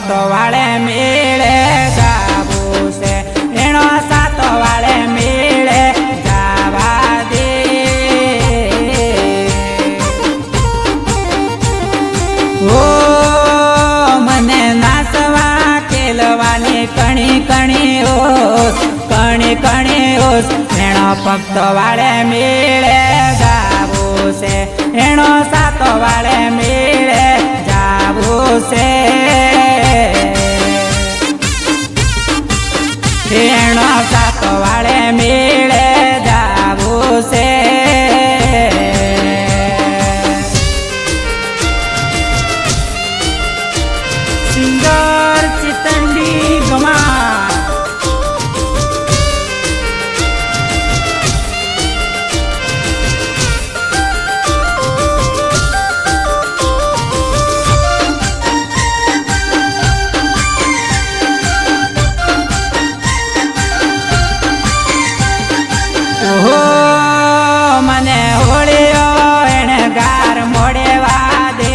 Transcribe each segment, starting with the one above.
भक्त वाले मेले जाबू से एनो सात वाले मेले जावा दे। ओ मने नाचवा केलवानी कणी कणी ओस कणी कणी ओस एनो भक्त वाले मेले जाबू से एनो सात वाले मेले जाबू से एनो सात वाले मेले जाबू से। सिंगर चितंडी गमा ओहो मने होळियो एने गार मोडेवा दे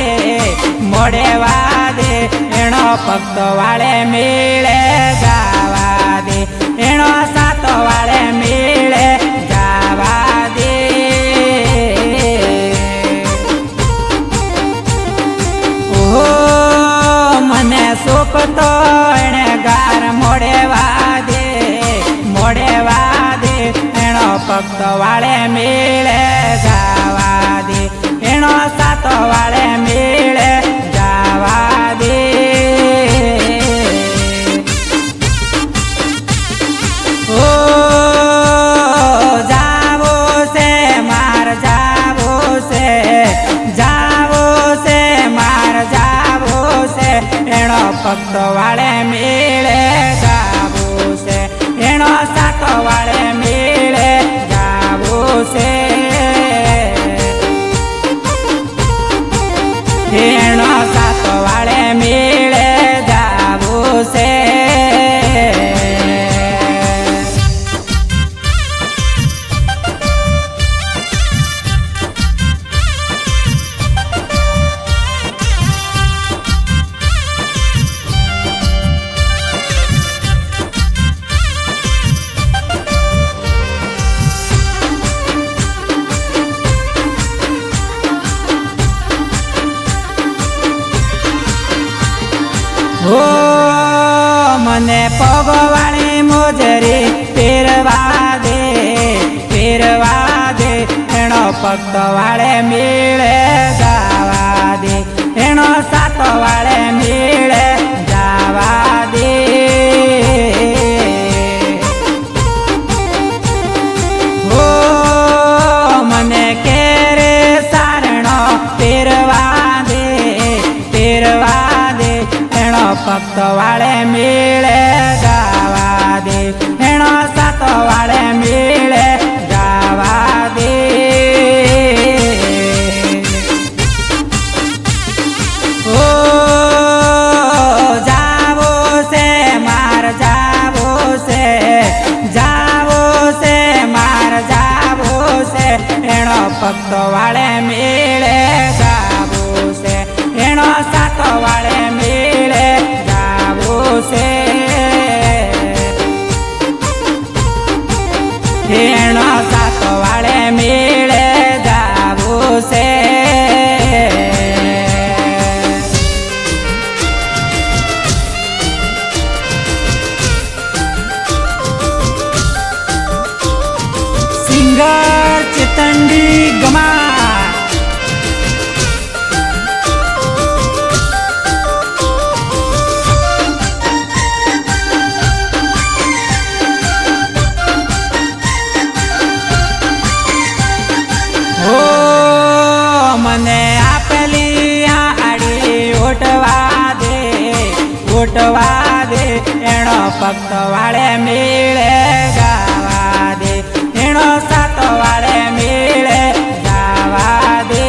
एनो भक्त वाले मेले जावा दे एनो सात वाले मेले जावा दे। ओहो मने सुख तो एने गार मोडेवा दे एनो भक्त वाले मेले जावा दे एनो सात वाले मेले जावा दे। ओ जावो से मार जावो से मार जावो से एनो भक्त वाले मेले जावो से एनो सात वाले मेले जावो से। एनो सात वाले मेले जावो से। ओ मने पगवाणी मोजरी पेरवा दे एनो भक्त वाले मेले जावा दे एनो सात वाले मेले जावा दे। ओ मने केरे सारणो पेरवा दे एनो भक्त वाले मेले जावा दे एनो सात वाले मेले जावा दे। ओ जावो से मार जावो से मार जावो से एनो भक्त वाले मेले जावो से एनो सात वाले मेले जावो से। एनो सात वाले मेले जावो से। सिंगर चितंडी गमा मने आपेली आड़ी ओटवा दे एनो भक्त वाले मेले जावा दे एनो सात वाले मेले जावा दे।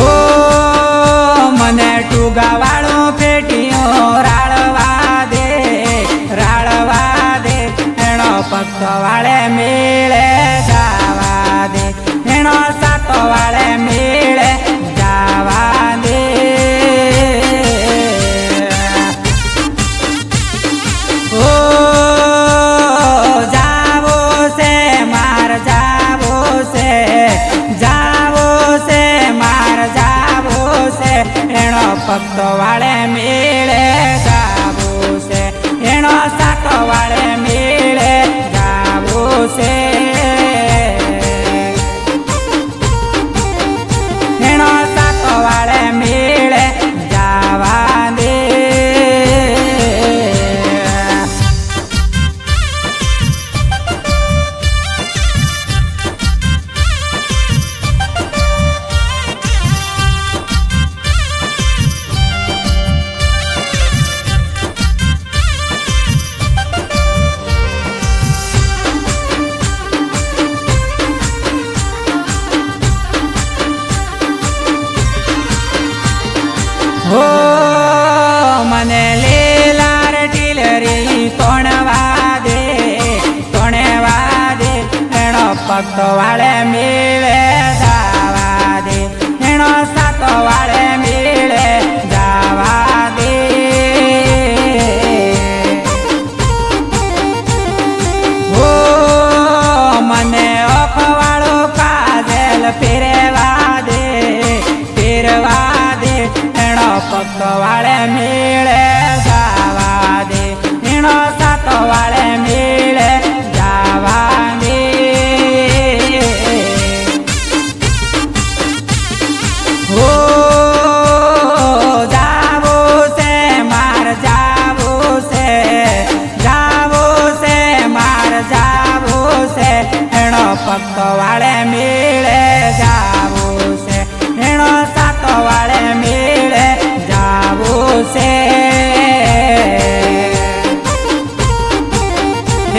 ओ मने टूगा वालो पेटियो राळवा दे एनो भक्त वाले मेले जावा दे एनो सात वाले मेले जा ભક્ત વાળે મેળે જાવું છે, એનો સાત વાળે મેળે જાવું છે, એનો સાત વાળે મેળે જાવા દે. હો મને લીલાર ટીલરી તોણવા દે, તોણવા દે, એનો ભક્ત વાળે મેળે જાવા દે, એનો સાત વાળે મેળે જાવા દે. હો મને અખવાળો કાજલ ફેરવા દે, ફેરવા દે, એનો ભક્ત વાળે મેળે જાવા દે, એનો સાત વાળે મેળે જાવા દે. હો જાવું છે માર જાવું છે, જાવું છે માર જાવું છે, એનો ભક્ત વાળે મેળે જાવું છે, એનો સાત વાળે મેળે જાવું છે,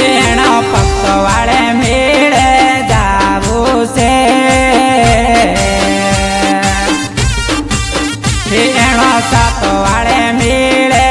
એનો ભક્ત વાળે મેળે જાવું છે, એનો સાત વાળે મેળે